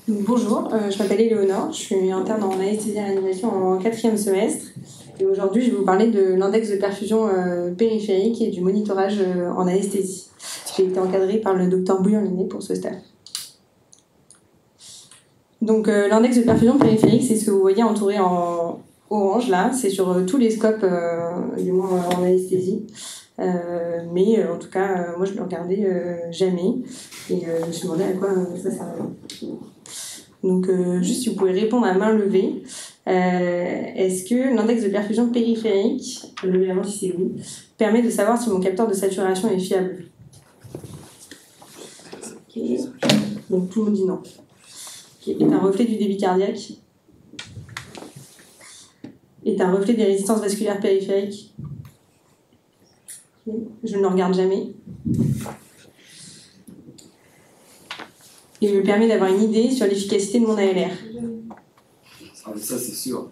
Bonjour, je m'appelle Éléonore, je suis interne en anesthésie et réanimation en 4e semestre. Et aujourd'hui, je vais vous parler de l'index de perfusion périphérique et du monitorage en anesthésie. J'ai été encadrée par le docteur Bouillon-Linet pour ce stage. Donc, l'index de perfusion périphérique, c'est ce que vous voyez entouré en orange là. C'est sur tous les scopes, du moins en anesthésie. Mais en tout cas, moi je ne le regardais jamais. Et je me suis demandé à quoi ça servait. Donc, juste si vous pouvez répondre à main levée, est-ce que l'index de perfusion périphérique, levez la main si c'est oui, permet de savoir si mon capteur de saturation est fiable? Okay. Donc tout le monde dit non. Okay. Est un reflet du débit cardiaque? Est un reflet des résistances vasculaires périphériques? Okay. Je ne le regarde jamais. Il me permet d'avoir une idée sur l'efficacité de mon ALR. Ça, c'est sûr.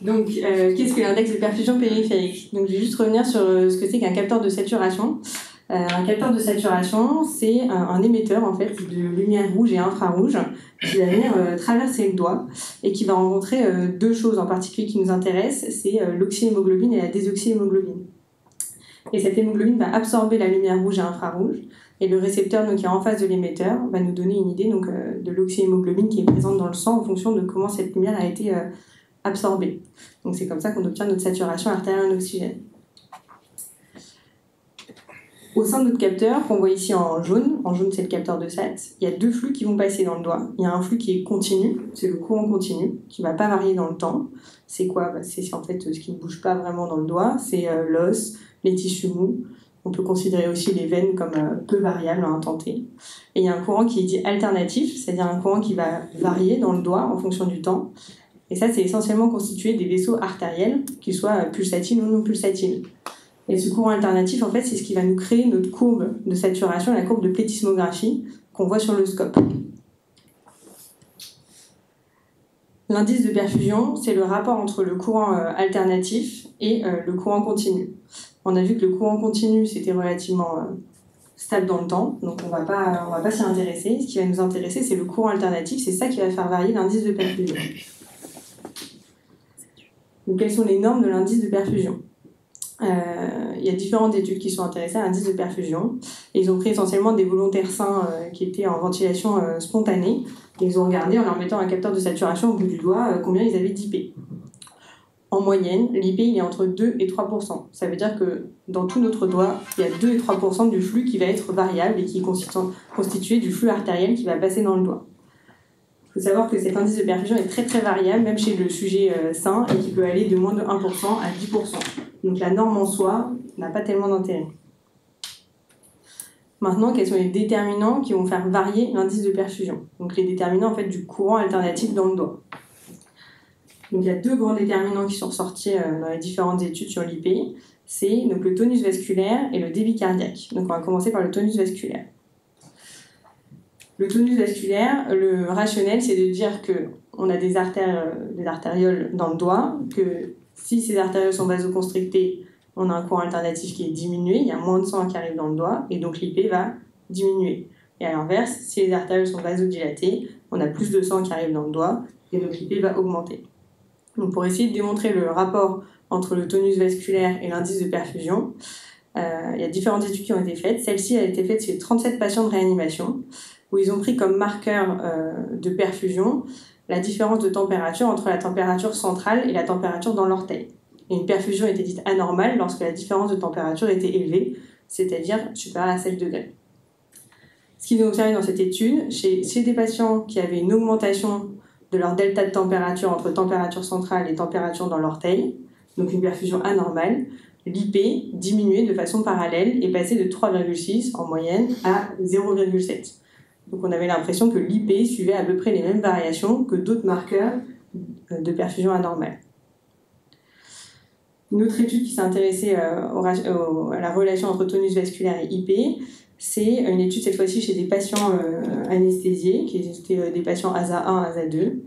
Donc, qu'est-ce que l'index de perfusion périphérique? Donc, je vais juste revenir sur ce que c'est qu'un capteur de saturation. Un capteur de saturation, c'est un émetteur en fait de lumière rouge et infrarouge qui va venir traverser le doigt et qui va rencontrer deux choses en particulier qui nous intéressent, c'est l'oxyhémoglobine et la désoxyhémoglobine. Et cette hémoglobine va absorber la lumière rouge et infrarouge, et le récepteur donc, qui est en face de l'émetteur va nous donner une idée donc, de l'oxyhémoglobine qui est présente dans le sang en fonction de comment cette lumière a été absorbée. Donc c'est comme ça qu'on obtient notre saturation artérielle en oxygène. Au sein de notre capteur, qu'on voit ici en jaune c'est le capteur de SAT, il y a deux flux qui vont passer dans le doigt. Il y a un flux qui est continu, c'est le courant continu, qui ne va pas varier dans le temps. C'est quoi? C'est en fait ce qui ne bouge pas vraiment dans le doigt, c'est l'os, les tissus mous. On peut considérer aussi les veines comme peu variables à un temps T. Et il y a un courant qui est dit alternatif, c'est-à-dire un courant qui va varier dans le doigt en fonction du temps. Et ça, c'est essentiellement constitué des vaisseaux artériels, qu'ils soient pulsatiles ou non pulsatiles. Et ce courant alternatif, en fait, c'est ce qui va nous créer notre courbe de saturation, la courbe de plethysmographie qu'on voit sur le scope. L'indice de perfusion, c'est le rapport entre le courant alternatif et le courant continu. On a vu que le courant continu, c'était relativement stable dans le temps, donc on va pas s'y intéresser. Ce qui va nous intéresser, c'est le courant alternatif, c'est ça qui va faire varier l'indice de perfusion. Donc, quelles sont les normes de l'indice de perfusion? Il y a différentes études qui sont intéressées à l'indice de perfusion. Et ils ont pris essentiellement des volontaires sains qui étaient en ventilation spontanée. Et ils ont regardé en leur mettant un capteur de saturation au bout du doigt combien ils avaient d'IP. En moyenne, l'IP il est entre 2 et 3%. Ça veut dire que dans tout notre doigt, il y a 2 et 3% du flux qui va être variable et qui est constitué du flux artériel qui va passer dans le doigt. Il faut savoir que cet indice de perfusion est très très variable, même chez le sujet sain, et qui peut aller de moins de 1% à 10%. Donc la norme en soi n'a pas tellement d'intérêt. Maintenant, quels sont les déterminants qui vont faire varier l'indice de perfusion? Donc les déterminants en fait, du courant alternatif dans le doigt. Donc il y a deux grands déterminants qui sont ressortis dans les différentes études sur l'IP. C'est donc, le tonus vasculaire et le débit cardiaque. Donc on va commencer par le tonus vasculaire. Le tonus vasculaire, le rationnel, c'est de dire qu'on a des artérioles dans le doigt, que si ces artérioles sont vasoconstrictées, on a un courant alternatif qui est diminué, il y a moins de sang qui arrive dans le doigt, et donc l'IP va diminuer. Et à l'inverse, si les artérioles sont vasodilatées, on a plus de sang qui arrive dans le doigt, et donc l'IP va augmenter. Donc pour essayer de démontrer le rapport entre le tonus vasculaire et l'indice de perfusion, il y a différentes études qui ont été faites. Celle-ci a été faite sur 37 patients de réanimation, où ils ont pris comme marqueur de perfusion la différence de température entre la température centrale et la température dans l'orteil. Et une perfusion était dite anormale lorsque la différence de température était élevée, c'est-à-dire supérieure à 7 degrés. Ce qu'ils ont observé dans cette étude, chez des patients qui avaient une augmentation de leur delta de température entre température centrale et température dans l'orteil, donc une perfusion anormale, l'IP diminuait de façon parallèle et passait de 3,6 en moyenne à 0,7. Donc on avait l'impression que l'IP suivait à peu près les mêmes variations que d'autres marqueurs de perfusion anormale. Une autre étude qui s'est intéressée à la relation entre tonus vasculaire et IP, c'est une étude cette fois-ci chez des patients anesthésiés, qui étaient des patients ASA 1, ASA 2,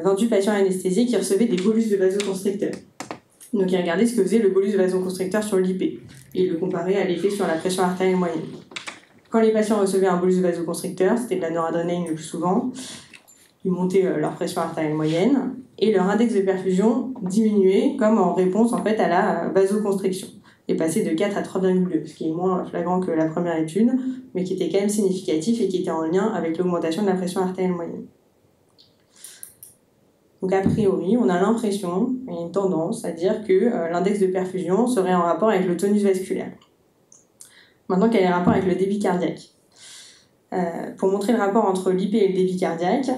28 patients anesthésiés qui recevaient des bolus de vasoconstricteurs. Donc ils regardaient ce que faisait le bolus de vasoconstricteur sur l'IP, et ils le comparaient à l'effet sur la pression artérielle moyenne. Quand les patients recevaient un bolus de vasoconstricteur, c'était de la noradrénaline le plus souvent, ils montaient leur pression artérielle moyenne et leur index de perfusion diminuait comme en réponse en fait à la vasoconstriction et passait de 4 à 3,2, ce qui est moins flagrant que la première étude, mais qui était quand même significatif et qui était en lien avec l'augmentation de la pression artérielle moyenne. Donc a priori, on a l'impression, et une tendance à dire que l'index de perfusion serait en rapport avec le tonus vasculaire. Maintenant, quel est le rapport avec le débit cardiaque ? Pour montrer le rapport entre l'IP et le débit cardiaque,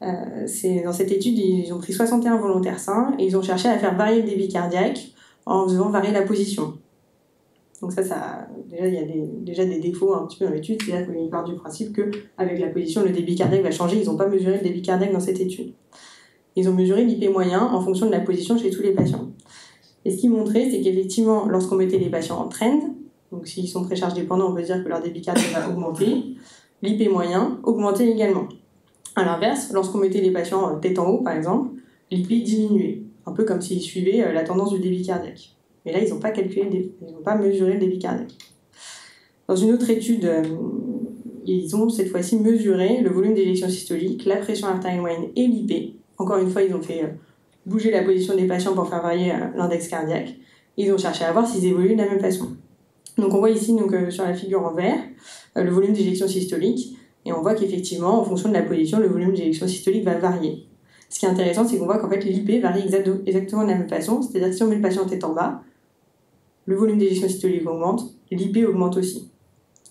dans cette étude, ils ont pris 61 volontaires sains et ils ont cherché à faire varier le débit cardiaque en faisant varier la position. Donc déjà, il y a déjà des défauts un petit peu dans l'étude, c'est-à-dire qu'ils partent du principe qu'avec la position, le débit cardiaque va changer. Ils n'ont pas mesuré le débit cardiaque dans cette étude. Ils ont mesuré l'IP moyen en fonction de la position chez tous les patients. Et ce qu'ils montraient, c'est qu'effectivement, lorsqu'on mettait les patients en trend, donc s'ils sont précharge dépendants, on peut dire que leur débit cardiaque va augmenter, l'IP moyen augmentait également. A l'inverse, lorsqu'on mettait les patients tête en haut, par exemple, l'IP diminuait, un peu comme s'ils suivaient la tendance du débit cardiaque. Mais là, ils n'ont pas mesuré le débit cardiaque. Dans une autre étude, ils ont cette fois-ci mesuré le volume d'éjection systolique, la pression artérielle moyenne et l'IP. Encore une fois, ils ont fait bouger la position des patients pour faire varier l'index cardiaque. Ils ont cherché à voir s'ils évoluaient de la même façon. Donc on voit ici sur la figure en vert le volume d'éjection systolique et on voit qu'effectivement, en fonction de la position, le volume d'éjection systolique va varier. Ce qui est intéressant, c'est qu'on voit qu'en fait l'IP varie exactement de la même façon, c'est-à-dire que si on met le patient tête en bas, le volume d'éjection systolique augmente, l'IP augmente aussi.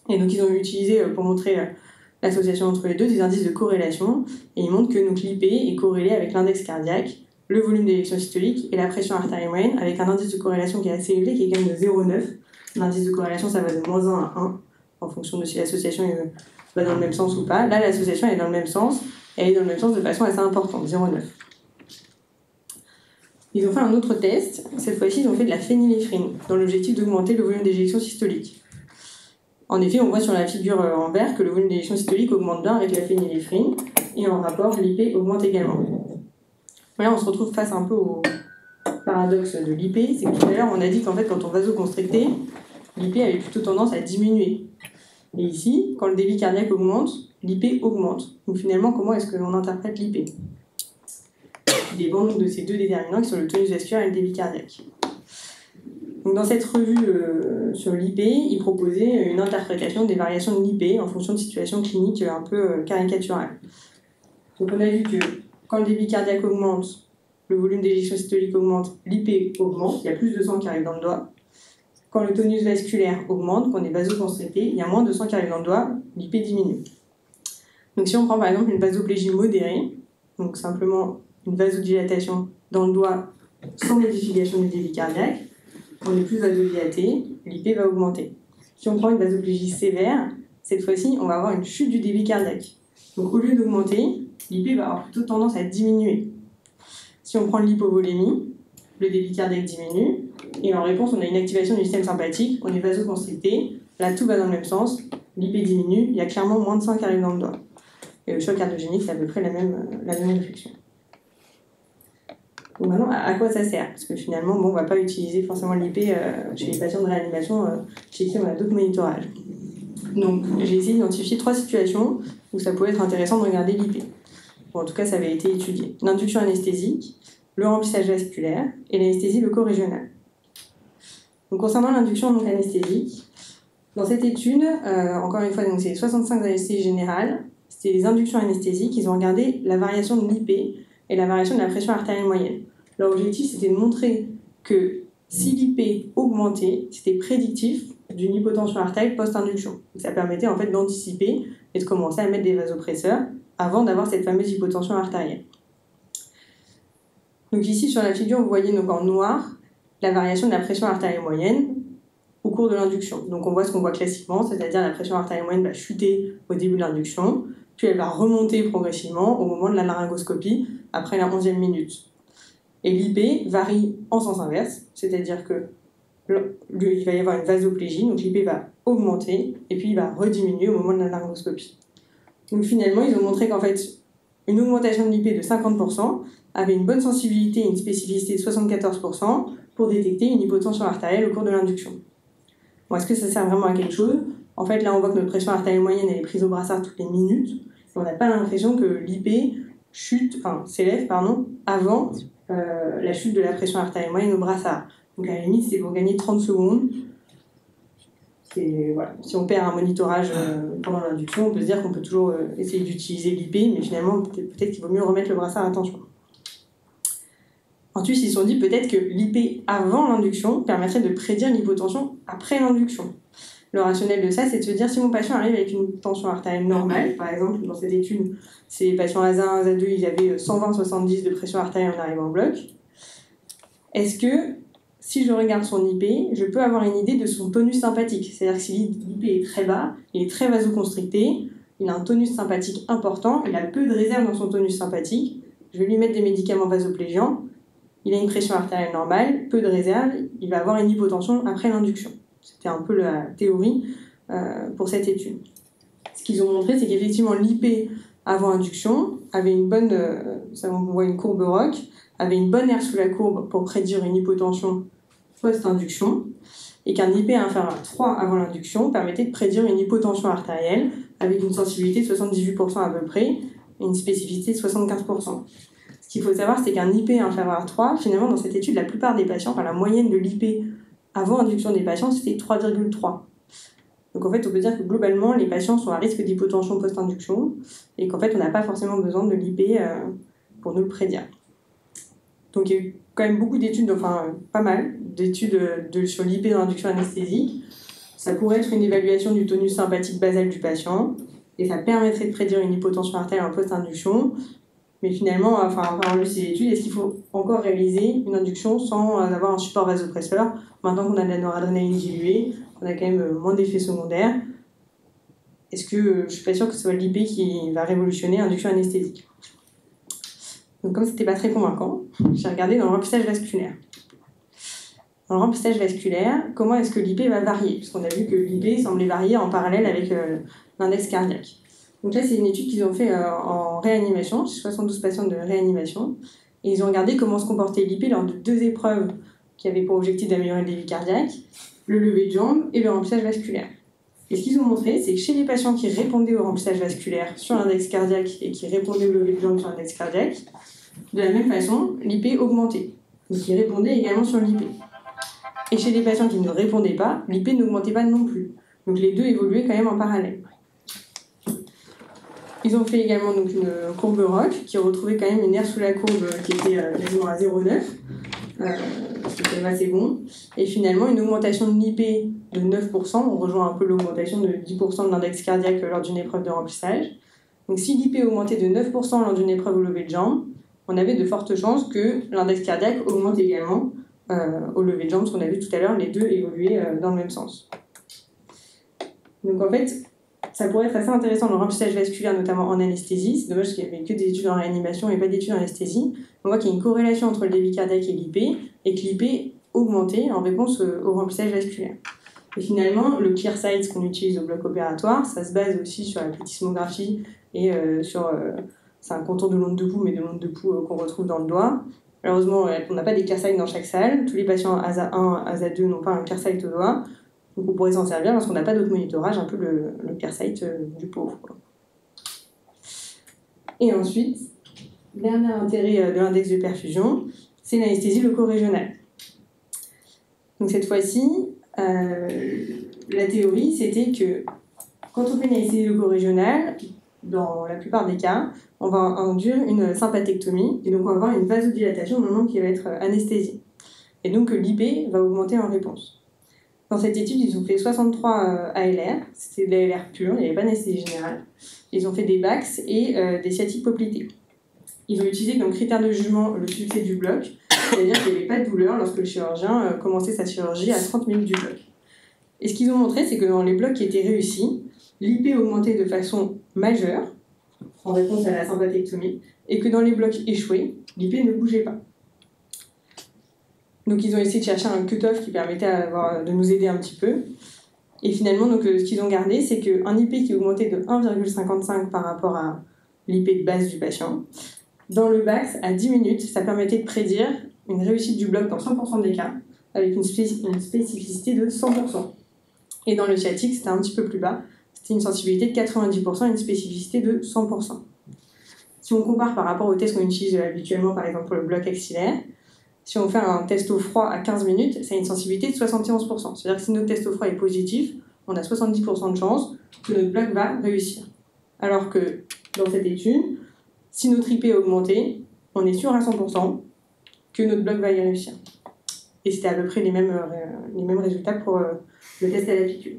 Et donc ils ont utilisé, pour montrer l'association entre les deux, des indices de corrélation, et ils montrent que l'IP est corrélé avec l'index cardiaque, le volume d'éjection systolique et la pression artérielle moyenne, avec un indice de corrélation qui est assez élevé, qui est quand même de 0,9. L'indice de corrélation, ça va de -1 à 1, en fonction de si l'association va dans le même sens ou pas. Là, l'association est dans le même sens, et elle est dans le même sens de façon assez importante, 0,9. Ils ont fait un autre test, cette fois-ci ils ont fait de la phényléphrine, dans l'objectif d'augmenter le volume d'éjection systolique. En effet, on voit sur la figure en vert que le volume d'éjection systolique augmente bien avec la phényléphrine, et en rapport, l'IP augmente également. Là, on se retrouve face un peu au paradoxe de l'IP, c'est que tout à l'heure, on a dit qu'en fait, quand on vasoconstrictait, l'IP avait plutôt tendance à diminuer. Et ici, quand le débit cardiaque augmente, l'IP augmente. Donc finalement, comment est-ce que l'on interprète l'IP ? Qui dépend donc de ces deux déterminants qui sont le tonus vasculaire et le débit cardiaque. Donc dans cette revue sur l'IP, ils proposaient une interprétation des variations de l'IP en fonction de situations cliniques un peu caricaturales. Donc on a vu que quand le débit cardiaque augmente, le volume d'éjection systolique augmente, l'IP augmente, il y a plus de sang qui arrive dans le doigt. Quand le tonus vasculaire augmente, quand on est vasoconstricté, il y a moins de sang qui arrive dans le doigt, l'IP diminue. Donc si on prend par exemple une vasoplégie modérée, donc simplement une vasodilatation dans le doigt sans modification du débit cardiaque, on est plus vasodilaté, l'IP va augmenter. Si on prend une vasoplégie sévère, cette fois-ci, on va avoir une chute du débit cardiaque. Donc au lieu d'augmenter, l'IP va avoir plutôt tendance à diminuer. Si on prend l'hypovolémie, le débit cardiaque diminue, et en réponse, on a une activation du système sympathique, on est vasoconstricté, là tout va dans le même sens, l'IP diminue, il y a clairement moins de sang qui arrive dans le doigt. Et le choc cardiogénique, c'est à peu près la même réflexion. Donc maintenant, à quoi ça sert ? Parce que finalement, on ne va pas utiliser forcément l'IP chez les patients de réanimation, chez qui on a d'autres monitorages. Donc j'ai essayé d'identifier 3 situations où ça pouvait être intéressant de regarder l'IP. Bon, en tout cas, ça avait été étudié. L'induction anesthésique, le remplissage vasculaire et l'anesthésie loco-régionale. Donc concernant l'induction anesthésique, dans cette étude, encore une fois, donc c'est 65 anesthésies générales, c'était les inductions anesthésiques, ils ont regardé la variation de l'IP et la variation de la pression artérielle moyenne. Leur objectif, c'était de montrer que si l'IP augmentait, c'était prédictif d'une hypotension artérielle post-induction. Ça permettait en fait d'anticiper et de commencer à mettre des vasopresseurs avant d'avoir cette fameuse hypotension artérielle. Donc ici, sur la figure, vous voyez donc en noir la variation de la pression artérielle moyenne au cours de l'induction. Donc on voit ce qu'on voit classiquement, c'est-à-dire la pression artérielle moyenne va chuter au début de l'induction, puis elle va remonter progressivement au moment de la laryngoscopie, après la 11e minute. Et l'IP varie en sens inverse, c'est-à-dire que il va y avoir une vasoplégie, donc l'IP va augmenter, et puis il va rediminuer au moment de la laryngoscopie. Donc finalement, ils ont montré qu'en fait, une augmentation de l'IP de 50% avait une bonne sensibilité et une spécificité de 74% pour détecter une hypotension artérielle au cours de l'induction. Bon, est-ce que ça sert vraiment à quelque chose ? En fait, là, on voit que notre pression artérielle moyenne elle est prise au brassard toutes les minutes. Et on n'a pas l'impression que l'IP s'élève avant la chute de la pression artérielle moyenne au brassard. Donc à la limite, c'est pour gagner 30 secondes. Voilà. Si on perd un monitorage pendant l'induction, on peut se dire qu'on peut toujours essayer d'utiliser l'IP, mais finalement, peut-être qu'il vaut mieux remettre le brassard à tension. Ensuite, ils se sont dit peut-être que l'IP avant l'induction permettrait de prédire l'hypotension après l'induction. Le rationnel de ça, c'est de se dire si mon patient arrive avec une tension artérielle normale, par exemple, dans cette étude, ces patients ASA1, ASA2, ils avaient 120-70 de pression artérielle en arrivant au bloc. Est-ce que, si je regarde son IP, je peux avoir une idée de son tonus sympathique? C'est-à-dire que si l'IP est très bas, il est très vasoconstricté, il a un tonus sympathique important, il a peu de réserve dans son tonus sympathique, je vais lui mettre des médicaments vasoplégiants, il a une pression artérielle normale, peu de réserve, il va avoir une hypotension après l'induction. C'était un peu la théorie pour cette étude. Ce qu'ils ont montré, c'est qu'effectivement l'IP avant induction avait une bonne, on voit une courbe ROC, avait une bonne aire sous la courbe pour prédire une hypotension post-induction, et qu'un IP inférieur à 3 avant l'induction permettait de prédire une hypotension artérielle avec une sensibilité de 78% à peu près et une spécificité de 75%. Ce qu'il faut savoir, c'est qu'un IP inférieur à 3, finalement, dans cette étude, la plupart des patients, la moyenne de l'IP avant induction des patients, c'était 3,3. Donc en fait, on peut dire que globalement, les patients sont à risque d'hypotension post-induction et qu'en fait, on n'a pas forcément besoin de l'IP pour nous le prédire. Donc il y a eu quand même beaucoup d'études, pas mal d'études sur l'IP dans l'induction anesthésique. Ça pourrait être une évaluation du tonus sympathique basal du patient et ça permettrait de prédire une hypotension artérielle en post-induction. Mais finalement, avoir lu ces études, est-ce qu'il faut encore réaliser une induction sans avoir un support vasopresseur? Maintenant qu'on a de la noradrénaline diluée, on a quand même moins d'effets secondaires. Est-ce que je ne suis pas sûre que ce soit l'IP qui va révolutionner l'induction anesthésique? Donc comme c'était pas très convaincant, j'ai regardé dans le remplissage vasculaire. Dans le remplissage vasculaire, comment est-ce que l'IP va varier? Parce qu'on a vu que l'IP semblait varier en parallèle avec l'index cardiaque. Donc là, c'est une étude qu'ils ont fait en réanimation, 72 patients de réanimation, et ils ont regardé comment se comportait l'IP lors de 2 épreuves qui avaient pour objectif d'améliorer le débit cardiaque, le lever de jambe et le remplissage vasculaire. Et ce qu'ils ont montré, c'est que chez les patients qui répondaient au remplissage vasculaire sur l'index cardiaque et qui répondaient au lever de jambe sur l'index cardiaque, de la même façon, l'IP augmentait. Donc ils répondaient également sur l'IP. Et chez les patients qui ne répondaient pas, l'IP n'augmentait pas non plus. Donc les deux évoluaient quand même en parallèle. Ils ont fait également donc, une courbe ROC qui retrouvait quand même une aire sous la courbe qui était quasiment à 0,9, c'était assez bon. Et finalement, une augmentation de l'IP de 9%, on rejoint un peu l'augmentation de 10% de l'index cardiaque lors d'une épreuve de remplissage. Donc si l'IP augmentait de 9% lors d'une épreuve au lever de jambe, on avait de fortes chances que l'index cardiaque augmente également au lever de jambe, ce qu'on a vu tout à l'heure, les deux évoluaient dans le même sens. Donc en fait, ça pourrait être assez intéressant dans le remplissage vasculaire, notamment en anesthésie. C'est dommage qu'il n'y avait que des études en réanimation et pas d'études en anesthésie. On voit qu'il y a une corrélation entre le débit cardiaque et l'IP, et que l'IP augmentait en réponse au remplissage vasculaire. Et finalement, le ClearSight qu'on utilise au bloc opératoire, ça se base aussi sur la plethysmographie et c'est un contour de l'onde de pouls, mais de l'onde de pouls qu'on retrouve dans le doigt. Malheureusement, on n'a pas des ClearSight dans chaque salle. Tous les patients ASA1, ASA2 n'ont pas un ClearSight au doigt. Donc on pourrait s'en servir lorsqu'on n'a pas d'autre monitorage, un peu le ClearSight du pauvre. Et ensuite, dernier intérêt de l'index de perfusion, c'est l'anesthésie loco-régionale. Donc cette fois-ci, la théorie, c'était que quand on fait une anesthésie loco-régionale, dans la plupart des cas, on va induire une sympathectomie, et donc on va avoir une vasodilatation au moment qui va être anesthésiée. Et donc l'IP va augmenter en réponse. Dans cette étude, ils ont fait 63 ALR, c'était de l'ALR pur, il n'y avait pas d'anesthésie générale. Ils ont fait des BAX et des sciatiques poplitées. Ils ont utilisé comme critère de jugement le succès du bloc, c'est-à-dire qu'il n'y avait pas de douleur lorsque le chirurgien commençait sa chirurgie à 30 minutes du bloc. Et ce qu'ils ont montré, c'est que dans les blocs qui étaient réussis, l'IP augmentait de façon majeure, en réponse à la sympathectomie, et que dans les blocs échoués, l'IP ne bougeait pas. Donc ils ont essayé de chercher un cut-off qui permettait de nous aider un petit peu. Et finalement, ce qu'ils ont gardé, c'est qu'un IP qui augmentait de 1,55 par rapport à l'IP de base du patient, dans le BAX, à 10 minutes, ça permettait de prédire une réussite du bloc dans 100% des cas, avec une spécificité de 100%. Et dans le sciatique, c'était un petit peu plus bas. C'était une sensibilité de 90% et une spécificité de 100%. Si on compare par rapport aux tests qu'on utilise habituellement, par exemple pour le bloc axillaire, si on fait un test au froid à 15 minutes, ça a une sensibilité de 71%. C'est-à-dire que si notre test au froid est positif, on a 70% de chance que notre bloc va réussir. Alors que dans cette étude, si notre IP est augmenté, on est sûr à 100% que notre bloc va y réussir. Et c'était à peu près les mêmes résultats pour le test à la piqûre.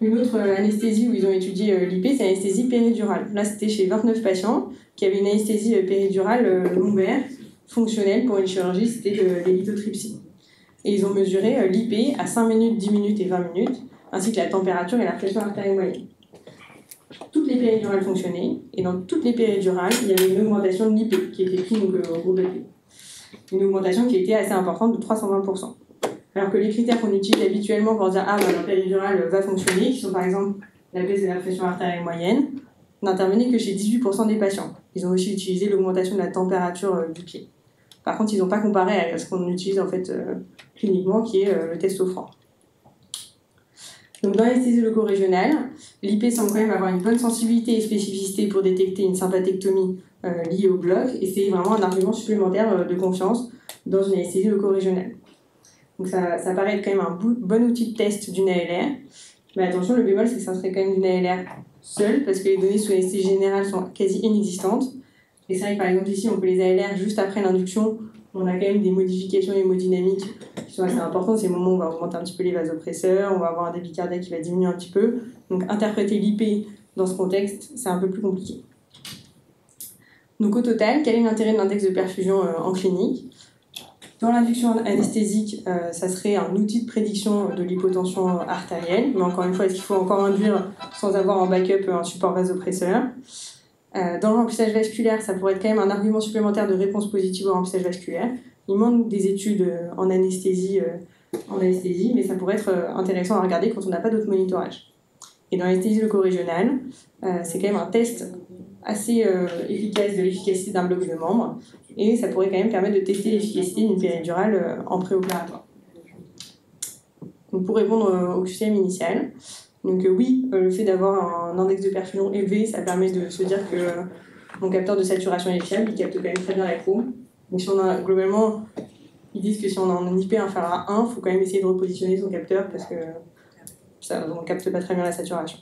Une autre anesthésie où ils ont étudié l'IP, c'est l'anesthésie péridurale. Là, c'était chez 29 patients qui avaient une anesthésie péridurale lombaire fonctionnelle pour une chirurgie, c'était de l'élithotripsie. Et ils ont mesuré l'IP à 5 minutes, 10 minutes et 20 minutes, ainsi que la température et la pression artérielle moyenne. Toutes les péridurales fonctionnaient, et dans toutes les péridurales, il y avait une augmentation de l'IP qui était prise au groupe de P. Une augmentation qui était assez importante de 320%. Alors que les critères qu'on utilise habituellement pour dire « Ah, bah, la péridurale va fonctionner », qui sont par exemple la baisse de la pression artérielle moyenne, n'intervenaient que chez 18% des patients. Ils ont aussi utilisé l'augmentation de la température du pied. Par contre, ils n'ont pas comparé à ce qu'on utilise en fait cliniquement, qui est le test au froid. Donc, dans l'anesthésie loco-régionale, l'IP semble quand même avoir une bonne sensibilité et spécificité pour détecter une sympathectomie liée au bloc, et c'est vraiment un argument supplémentaire de confiance dans une anesthésie loco-régionale. Donc ça paraît être quand même un bon outil de test d'une ALR, mais attention, le bémol c'est que ça serait quand même d'une ALR seule, parce que les données sous anesthésie générale sont quasi inexistantes. Et c'est vrai que par exemple ici on peut les ALR juste après l'induction, on a quand même des modifications hémodynamiques qui sont assez importantes. C'est le moment où on va augmenter un petit peu les vasopresseurs, on va avoir un débit cardiaque qui va diminuer un petit peu. Donc interpréter l'IP dans ce contexte, c'est un peu plus compliqué. Donc au total, quel est l'intérêt de l'index de perfusion en clinique ? Dans l'induction anesthésique, ça serait un outil de prédiction de l'hypotension artérielle, mais encore une fois, est-ce qu'il faut encore induire sans avoir en backup un support vasopresseur ? Dans le remplissage vasculaire, ça pourrait être quand même un argument supplémentaire de réponse positive au remplissage vasculaire. Il manque des études en anesthésie, mais ça pourrait être intéressant à regarder quand on n'a pas d'autre monitorage. Et dans l'anesthésie loco-régionale, c'est quand même un test assez efficace de l'efficacité d'un bloc de membres, et ça pourrait quand même permettre de tester l'efficacité d'une péridurale en préopératoire. Donc pour répondre au QCM initial, donc oui, le fait d'avoir un index de perfusion élevé, ça permet de se dire que mon capteur de saturation est fiable, il capte quand même très bien la courbe. Donc si on a globalement, ils disent que si on a un IP inférieur à 1, il faut quand même essayer de repositionner son capteur parce que on ne capte pas très bien la saturation.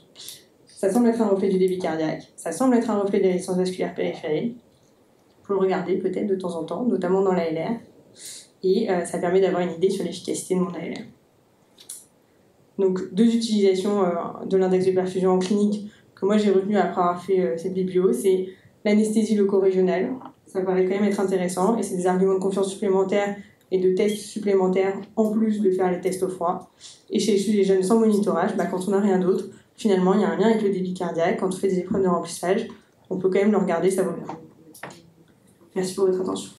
Ça semble être un reflet du débit cardiaque, ça semble être un reflet de la résistance vasculaire périphérique. Il faut le regarder peut-être de temps en temps, notamment dans l'ALR, et ça permet d'avoir une idée sur l'efficacité de mon ALR. Donc, 2 utilisations de l'index de perfusion en clinique que moi j'ai retenu après avoir fait cette biblio, c'est l'anesthésie loco-régionale. Ça paraît quand même être intéressant, et c'est des arguments de confiance supplémentaires et de tests supplémentaires en plus de faire les tests au froid. Et chez les jeunes sans monitorage, quand on n'a rien d'autre, finalement il y a un lien avec le débit cardiaque. Quand on fait des épreuves de remplissage, on peut quand même le regarder, ça vaut bien. Merci pour votre attention.